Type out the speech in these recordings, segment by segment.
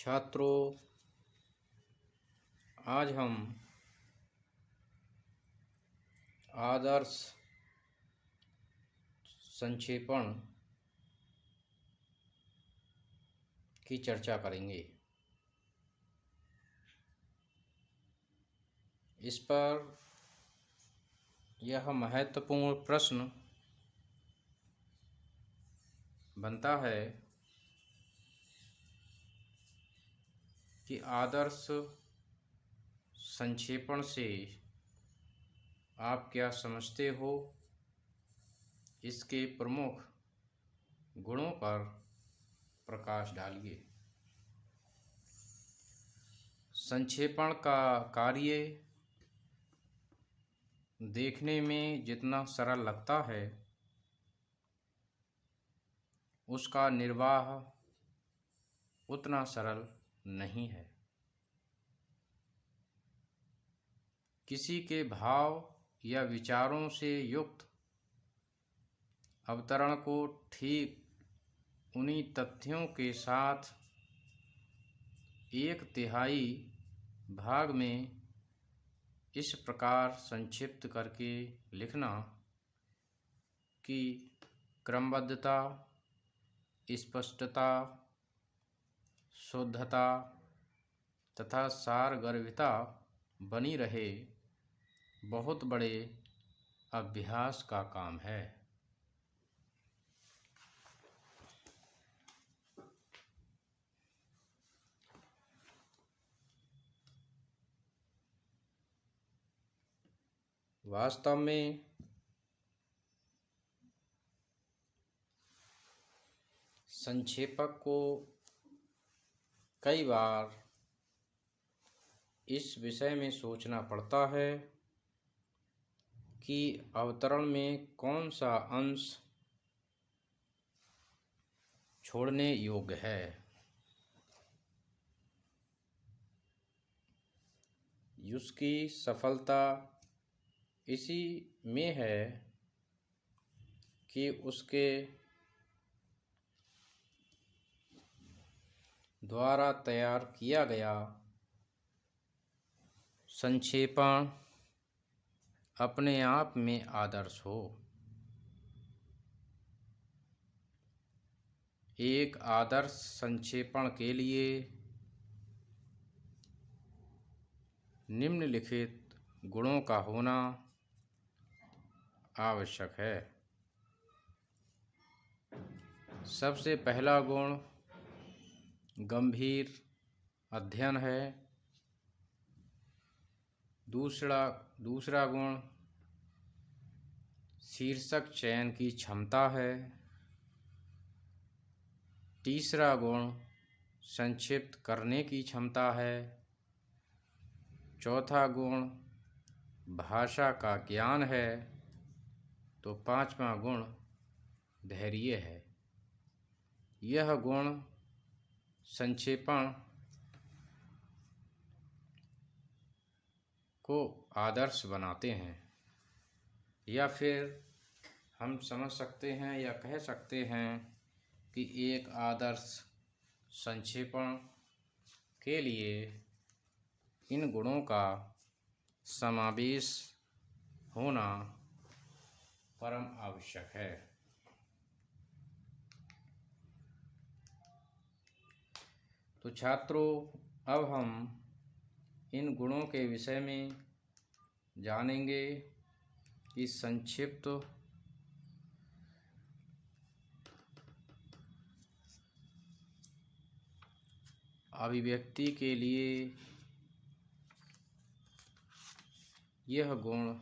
छात्रों, आज हम आदर्श संक्षेपण की चर्चा करेंगे। इस पर यह महत्वपूर्ण प्रश्न बनता है कि आदर्श संक्षेपण से आप क्या समझते हो, इसके प्रमुख गुणों पर प्रकाश डालिए। संक्षेपण का कार्य देखने में जितना सरल लगता है, उसका निर्वाह उतना सरल नहीं है। किसी के भाव या विचारों से युक्त अवतरण को ठीक उन्हीं तथ्यों के साथ 1/3 भाग में इस प्रकार संक्षिप्त करके लिखना कि क्रमबद्धता, स्पष्टता, शुद्धता तथा सारगर्भिता बनी रहे, बहुत बड़े अभ्यास का काम है। वास्तव में संक्षेपक को कई बार इस विषय में सोचना पड़ता है कि अवतरण में कौन सा अंश छोड़ने योग्य है। उसकी सफलता इसी में है कि उसके द्वारा तैयार किया गया संक्षेपण अपने आप में आदर्श हो। एक आदर्श संक्षेपण के लिए निम्नलिखित गुणों का होना आवश्यक है। सबसे पहला गुण गंभीर अध्ययन है। दूसरा गुण शीर्षक चयन की क्षमता है। तीसरा गुण संक्षिप्त करने की क्षमता है। चौथा गुण भाषा का ज्ञान है। तो पांचवा गुण धैर्य है। यह गुण संक्षेपण को आदर्श बनाते हैं, या फिर हम समझ सकते हैं या कह सकते हैं कि एक आदर्श संक्षेपण के लिए इन गुणों का समावेश होना परम आवश्यक है। तो छात्रों, अब हम इन गुणों के विषय में जानेंगे कि संक्षिप्त अभिव्यक्ति के लिए यह गुण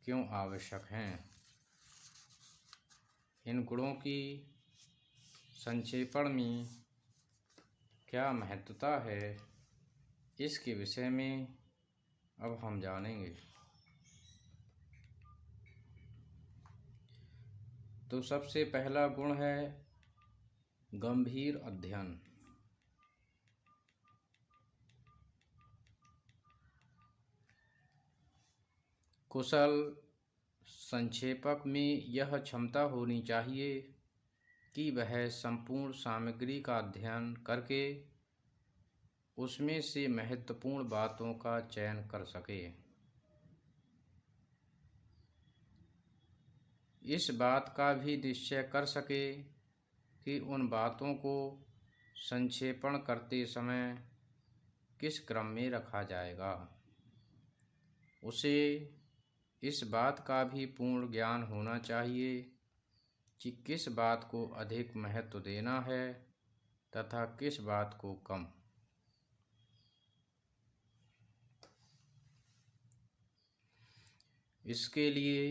क्यों आवश्यक हैं। इन गुणों की संक्षेपण में क्या महत्वता है, इसके विषय में अब हम जानेंगे। तो सबसे पहला गुण है गंभीर अध्ययन। कुशल संक्षेपक में यह क्षमता होनी चाहिए कि वह संपूर्ण सामग्री का अध्ययन करके उसमें से महत्वपूर्ण बातों का चयन कर सके। इस बात का भी निश्चय कर सके कि उन बातों को संक्षेपण करते समय किस क्रम में रखा जाएगा। उसे इस बात का भी पूर्ण ज्ञान होना चाहिए कि किस बात को अधिक महत्व देना है तथा किस बात को कम। इसके लिए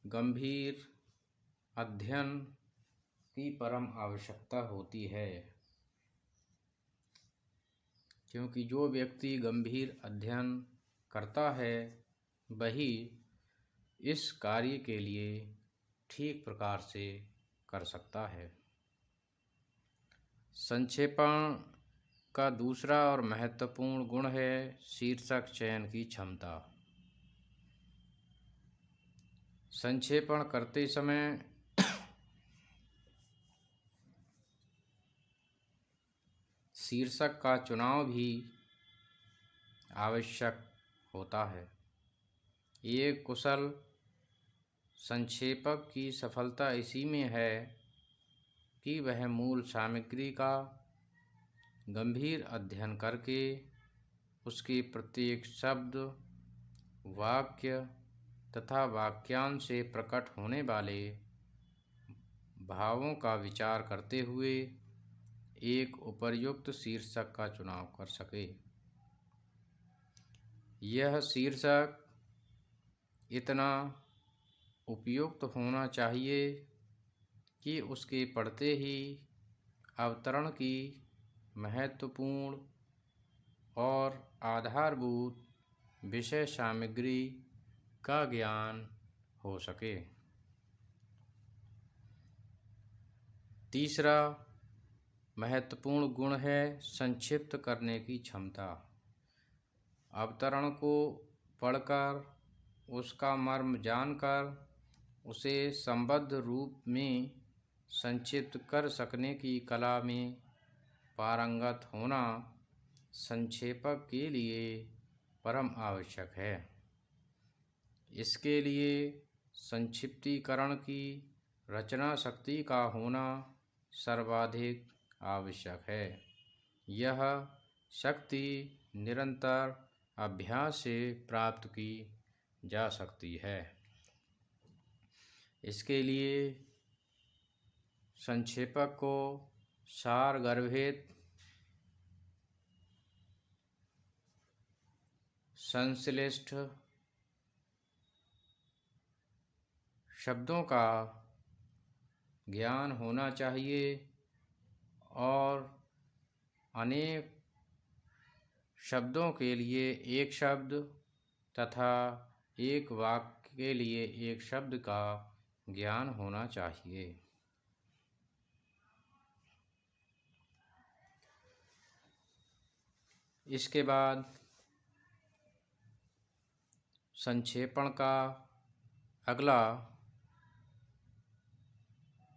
गंभीर अध्ययन की परम आवश्यकता होती है, क्योंकि जो व्यक्ति गंभीर अध्ययन करता है वही इस कार्य के लिए ठीक प्रकार से कर सकता है। संक्षेपण का दूसरा और महत्वपूर्ण गुण है शीर्षक चयन की क्षमता। संक्षेपण करते समय शीर्षक का चुनाव भी आवश्यक होता है। एक कुशल संक्षेपक की सफलता इसी में है कि वह मूल सामग्री का गंभीर अध्ययन करके उसके प्रत्येक शब्द, वाक्य तथा वाक्यांश से प्रकट होने वाले भावों का विचार करते हुए एक उपर्युक्त शीर्षक का चुनाव कर सके। यह शीर्षक इतना उपयुक्त होना चाहिए कि उसके पढ़ते ही अवतरण की महत्वपूर्ण और आधारभूत विषय सामग्री का ज्ञान हो सके। तीसरा महत्वपूर्ण गुण है संक्षिप्त करने की क्षमता। अवतरण को पढ़कर उसका मर्म जानकर उसे संबद्ध रूप में संक्षिप्त कर सकने की कला में पारंगत होना संक्षेपक के लिए परम आवश्यक है। इसके लिए संक्षिप्तीकरण की रचना शक्ति का होना सर्वाधिक आवश्यक है। यह शक्ति निरंतर अभ्यास से प्राप्त की जा सकती है। इसके लिए संक्षेपक को सारगर्भित, संश्लिष्ट शब्दों का ज्ञान होना चाहिए और अनेक शब्दों के लिए एक शब्द तथा एक वाक्य के लिए एक शब्द का ज्ञान होना चाहिए। इसके बाद संक्षेपण का अगला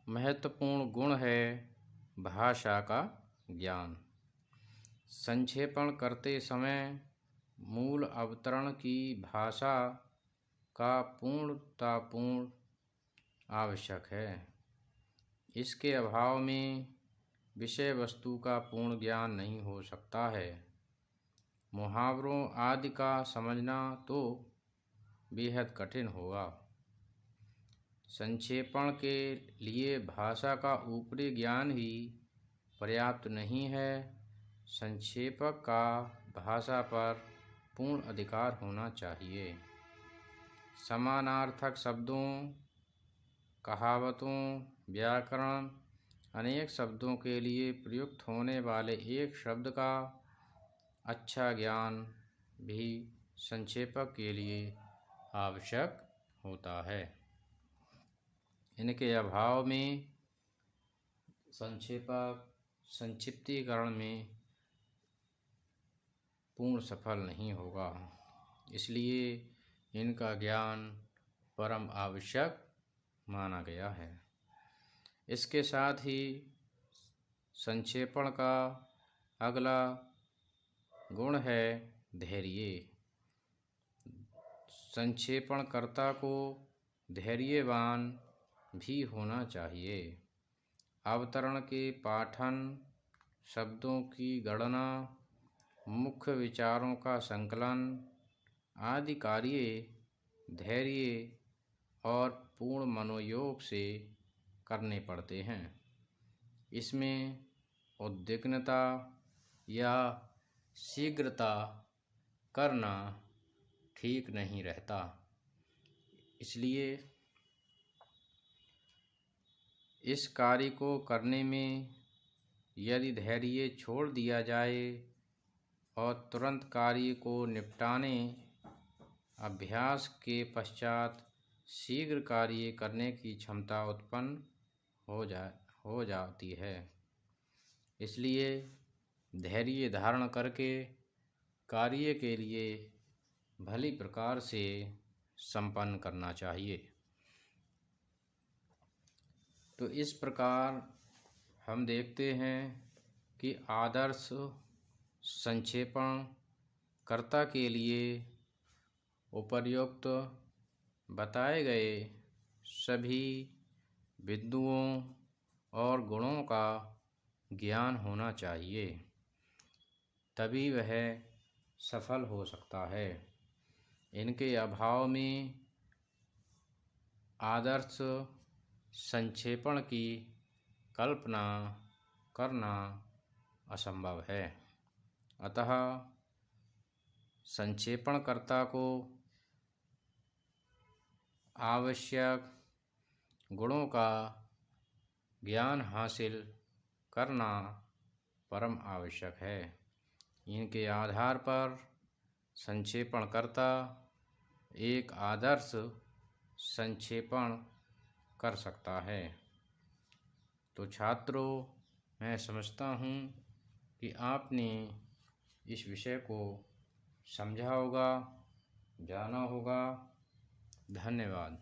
महत्वपूर्ण गुण है भाषा का ज्ञान। संक्षेपण करते समय मूल अवतरण की भाषा का पूर्णतापूर्ण आवश्यक है। इसके अभाव में विषय वस्तु का पूर्ण ज्ञान नहीं हो सकता है। मुहावरों आदि का समझना तो बेहद कठिन होगा। संक्षेपण के लिए भाषा का ऊपरी ज्ञान ही पर्याप्त नहीं है। संक्षेपक का भाषा पर पूर्ण अधिकार होना चाहिए। समानार्थक शब्दों, कहावतों, व्याकरण, अनेक शब्दों के लिए प्रयुक्त होने वाले एक शब्द का अच्छा ज्ञान भी संक्षेपक के लिए आवश्यक होता है। इनके अभाव में संक्षेपक संक्षिप्तीकरण में पूर्ण सफल नहीं होगा। इसलिए इनका ज्ञान परम आवश्यक माना गया है। इसके साथ ही संक्षेपण का अगला गुण है धैर्य। संक्षेपणकर्ता को धैर्यवान भी होना चाहिए। अवतरण के पाठन, शब्दों की गणना, मुख्य विचारों का संकलन आदि कार्य धैर्य और पूर्ण मनोयोग से करने पड़ते हैं। इसमें उद्विग्नता या शीघ्रता करना ठीक नहीं रहता। इसलिए इस कार्य को करने में यदि धैर्य छोड़ दिया जाए और तुरंत कार्य को निपटाने अभ्यास के पश्चात शीघ्र कार्य करने की क्षमता उत्पन्न हो जाती है। इसलिए धैर्य धारण करके कार्य के लिए भली प्रकार से संपन्न करना चाहिए। तो इस प्रकार हम देखते हैं कि आदर्श संक्षेपण कर्ता के लिए उपर्युक्त बताए गए सभी बिंदुओं और गुणों का ज्ञान होना चाहिए, तभी वह सफल हो सकता है। इनके अभाव में आदर्श संक्षेपण की कल्पना करना असंभव है। अतः संक्षेपणकर्ता को आवश्यक गुणों का ज्ञान हासिल करना परम आवश्यक है। इनके आधार पर संक्षेपणकर्ता एक आदर्श संक्षेपण कर सकता है। तो छात्रों, मैं समझता हूँ कि आपने इस विषय को समझा होगा, जाना होगा। धन्यवाद।